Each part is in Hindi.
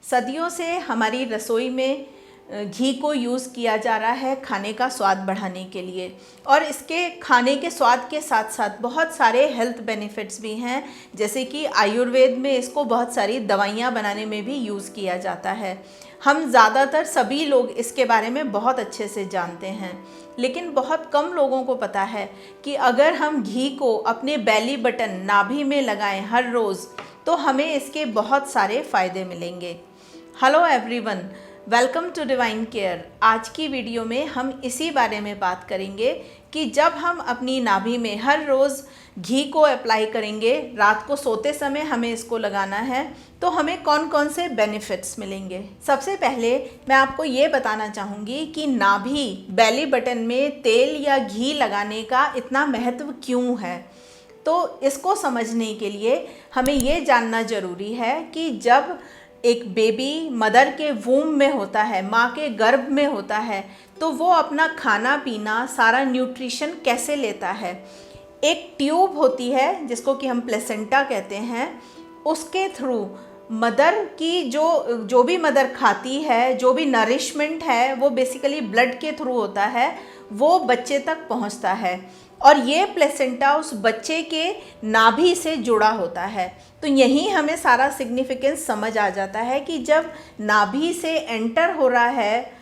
सदियों से हमारी रसोई में घी को यूज़ किया जा रहा है खाने का स्वाद बढ़ाने के लिए, और इसके खाने के स्वाद के साथ साथ बहुत सारे हेल्थ बेनिफिट्स भी हैं। जैसे कि आयुर्वेद में इसको बहुत सारी दवाइयाँ बनाने में भी यूज़ किया जाता है। हम ज़्यादातर सभी लोग इसके बारे में बहुत अच्छे से जानते हैं, लेकिन बहुत कम लोगों को पता है कि अगर हम घी को अपने बेली बटन नाभि में लगाएं हर रोज़ तो हमें इसके बहुत सारे फ़ायदे मिलेंगे। Hello everyone, welcome to divine care. आज की वीडियो में हम इसी बारे में बात करेंगे कि जब हम अपनी नाभि में हर रोज़ घी को अप्लाई करेंगे, रात को सोते समय हमें इसको लगाना है, तो हमें कौन कौन से बेनिफिट्स मिलेंगे। सबसे पहले मैं आपको ये बताना चाहूँगी कि नाभि बेली बटन में तेल या घी लगाने का इतना महत्व क्यों है। तो इसको समझने के लिए हमें ये जानना ज़रूरी है कि जब एक बेबी मदर के वूम में होता है, माँ के गर्भ में होता है, तो वो अपना खाना पीना सारा न्यूट्रिशन कैसे लेता है। एक ट्यूब होती है जिसको कि हम प्लेसेंटा कहते हैं, उसके थ्रू मदर की जो भी मदर खाती है, जो भी नरिशमेंट है, वो बेसिकली ब्लड के थ्रू होता है, वो बच्चे तक पहुंचता है। और ये प्लेसेंटा उस बच्चे के नाभि से जुड़ा होता है। तो यहीं हमें सारा सिग्निफिकेंस समझ आ जाता है कि जब नाभि से एंटर हो रहा है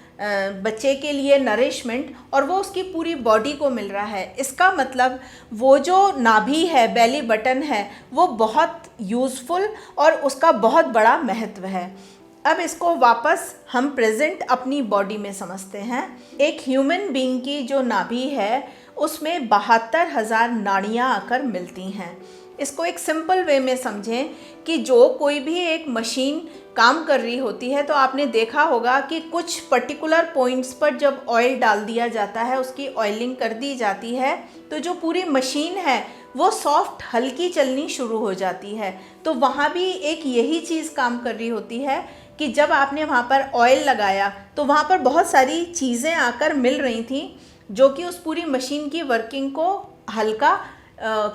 बच्चे के लिए नरिशमेंट, और वो उसकी पूरी बॉडी को मिल रहा है, इसका मतलब वो जो नाभि है, बेली बटन है, वो बहुत यूज़फुल और उसका बहुत बड़ा महत्व है। अब इसको वापस हम प्रेजेंट अपनी बॉडी में समझते हैं। एक ह्यूमन बीइंग की जो नाभि है उसमें 72,000 नाड़ियाँ आकर मिलती हैं। इसको एक सिंपल वे में समझें कि जो कोई भी एक मशीन काम कर रही होती है, तो आपने देखा होगा कि कुछ पर्टिकुलर पॉइंट्स पर जब ऑयल डाल दिया जाता है, उसकी ऑयलिंग कर दी जाती है, तो जो पूरी मशीन है वो सॉफ्ट हल्की चलनी शुरू हो जाती है। तो वहाँ भी एक यही चीज़ काम कर रही होती है कि जब आपने वहाँ पर ऑयल लगाया तो वहाँ पर बहुत सारी चीज़ें आकर मिल रही थी जो कि उस पूरी मशीन की वर्किंग को हल्का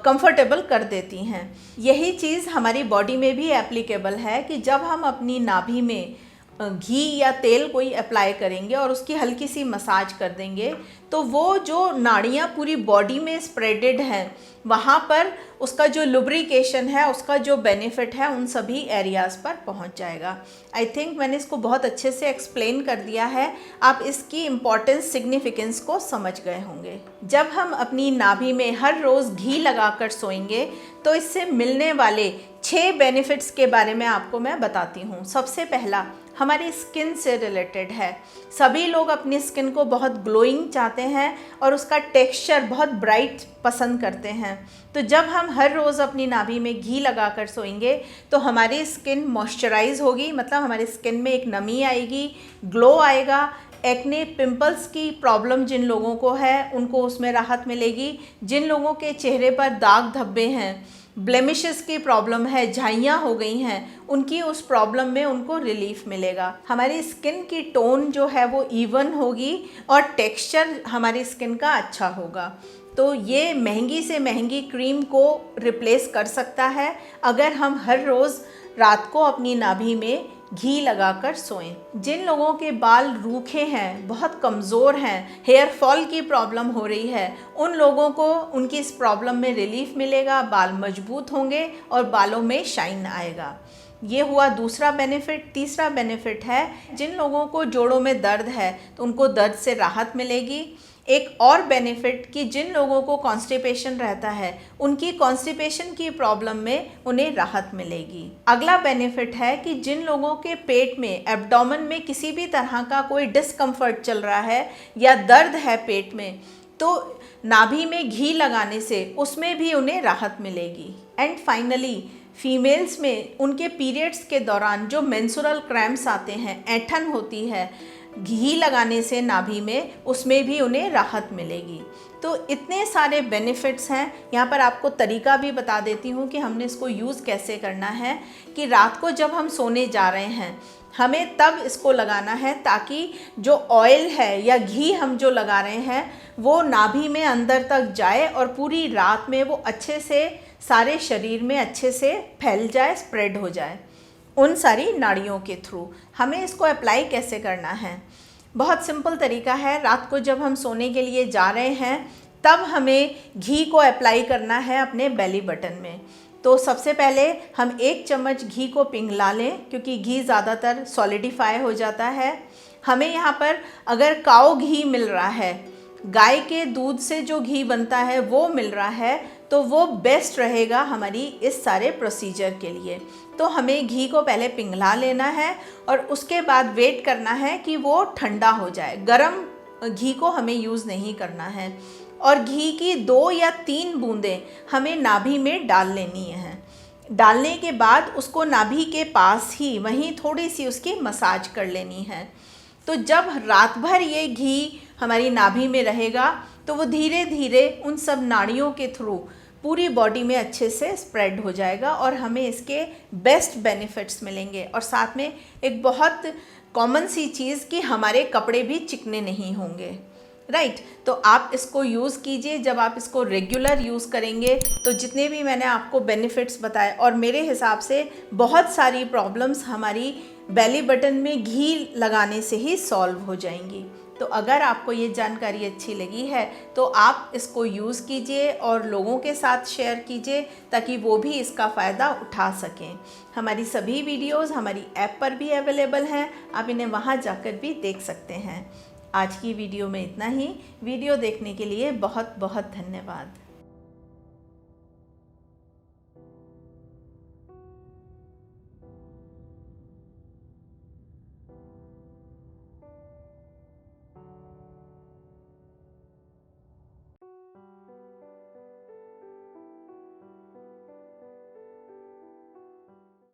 कंफर्टेबल कर देती हैं। यही चीज़ हमारी बॉडी में भी एप्लीकेबल है कि जब हम अपनी नाभि में घी या तेल कोई अप्लाई करेंगे और उसकी हल्की सी मसाज कर देंगे, तो वो जो नाड़ियाँ पूरी बॉडी में स्प्रेडेड हैं, वहाँ पर उसका जो लुब्रिकेशन है, उसका जो बेनिफिट है, उन सभी एरियाज़ पर पहुँच जाएगा। आई थिंक मैंने इसको बहुत अच्छे से एक्सप्लेन कर दिया है। आप इसकी इम्पॉर्टेंस, सिग्निफिकेंस को समझ गए होंगे। जब हम अपनी नाभि में हर रोज़ घी लगाकर सोएंगे तो इससे मिलने वाले 6 बेनिफिट्स के बारे में आपको मैं बताती हूँ। सबसे पहला हमारी स्किन से रिलेटेड है। सभी लोग अपनी स्किन को बहुत ग्लोइंग चाहते हैं और उसका टेक्सचर बहुत ब्राइट पसंद करते हैं। तो जब हम हर रोज़ अपनी नाभि में घी लगाकर सोएंगे तो हमारी स्किन मॉइस्चराइज होगी, मतलब हमारी स्किन में एक नमी आएगी, ग्लो आएगा। एक्ने, पिंपल्स की प्रॉब्लम जिन लोगों को है उनको उसमें राहत मिलेगी। जिन लोगों के चेहरे पर दाग धब्बे हैं, ब्लेमिशेस की प्रॉब्लम है, झाइयाँ हो गई हैं, उनकी उस प्रॉब्लम में उनको रिलीफ मिलेगा। हमारी स्किन की टोन जो है वो इवन होगी और टेक्सचर हमारी स्किन का अच्छा होगा। तो ये महंगी से महंगी क्रीम को रिप्लेस कर सकता है अगर हम हर रोज़ रात को अपनी नाभि में घी लगाकर सोएं। जिन लोगों के बाल रूखे हैं, बहुत कमज़ोर हैं, हेयर फॉल की प्रॉब्लम हो रही है, उन लोगों को उनकी इस प्रॉब्लम में रिलीफ मिलेगा, बाल मजबूत होंगे और बालों में शाइन आएगा। ये हुआ दूसरा बेनिफिट। तीसरा बेनिफिट है जिन लोगों को जोड़ों में दर्द है तो उनको दर्द से राहत मिलेगी। एक और बेनिफिट कि जिन लोगों को कॉन्स्टिपेशन रहता है, उनकी कॉन्स्टिपेशन की प्रॉब्लम में उन्हें राहत मिलेगी। अगला बेनिफिट है कि जिन लोगों के पेट में, एब्डोमेन में किसी भी तरह का कोई डिस्कम्फर्ट चल रहा है या दर्द है पेट में, तो नाभि में घी लगाने से उसमें भी उन्हें राहत मिलेगी। एंड फाइनली फीमेल्स में उनके पीरियड्स के दौरान जो मेंस्ट्रुअल क्रैम्प्स आते हैं, ऐंठन होती है, घी लगाने से नाभि में, उसमें भी उन्हें राहत मिलेगी। तो इतने सारे बेनिफिट्स हैं। यहाँ पर आपको तरीका भी बता देती हूँ कि हमने इसको यूज़ कैसे करना है। कि रात को जब हम सोने जा रहे हैं, हमें तब इसको लगाना है ताकि जो ऑयल है या घी हम जो लगा रहे हैं वो नाभि में अंदर तक जाए और पूरी रात में वो अच्छे से सारे शरीर में अच्छे से फैल जाए, स्प्रेड हो जाए। उन सारी नाड़ियों के थ्रू। हमें इसको अप्लाई कैसे करना है? बहुत सिंपल तरीका है। रात को जब हम सोने के लिए जा रहे हैं तब हमें घी को अप्लाई करना है अपने बेली बटन में। तो सबसे पहले हम 1 चम्मच घी को पिघला लें, क्योंकि घी ज़्यादातर सॉलिडिफाई हो जाता है। हमें यहाँ पर अगर काऊ घी मिल रहा है, गाय के दूध से जो घी बनता है वो मिल रहा है, तो वो बेस्ट रहेगा हमारी इस सारे प्रोसीजर के लिए। तो हमें घी को पहले पिघला लेना है और उसके बाद वेट करना है कि वो ठंडा हो जाए। गरम घी को हमें यूज़ नहीं करना है। और घी की 2 या 3 बूंदें हमें नाभि में डाल लेनी है। डालने के बाद उसको नाभि के पास ही वहीं थोड़ी सी उसकी मसाज कर लेनी है। तो जब रात भर ये घी हमारी नाभि में रहेगा तो वो धीरे धीरे उन सब नाड़ियों के थ्रू पूरी बॉडी में अच्छे से स्प्रेड हो जाएगा और हमें इसके बेस्ट बेनिफिट्स मिलेंगे। और साथ में एक बहुत कॉमन सी चीज़ कि हमारे कपड़े भी चिकने नहीं होंगे, राइट। तो आप इसको यूज़ कीजिए। जब आप इसको रेगुलर यूज़ करेंगे तो जितने भी मैंने आपको बेनिफिट्स बताए, और मेरे हिसाब से बहुत सारी प्रॉब्लम्स हमारी बेली बटन में घी लगाने से ही सॉल्व हो जाएंगी। तो अगर आपको ये जानकारी अच्छी लगी है तो आप इसको यूज़ कीजिए और लोगों के साथ शेयर कीजिए ताकि वो भी इसका फ़ायदा उठा सकें। हमारी सभी वीडियोस हमारी ऐप पर भी अवेलेबल हैं, आप इन्हें वहाँ जाकर भी देख सकते हैं। आज की वीडियो में इतना ही। वीडियो देखने के लिए बहुत बहुत धन्यवाद।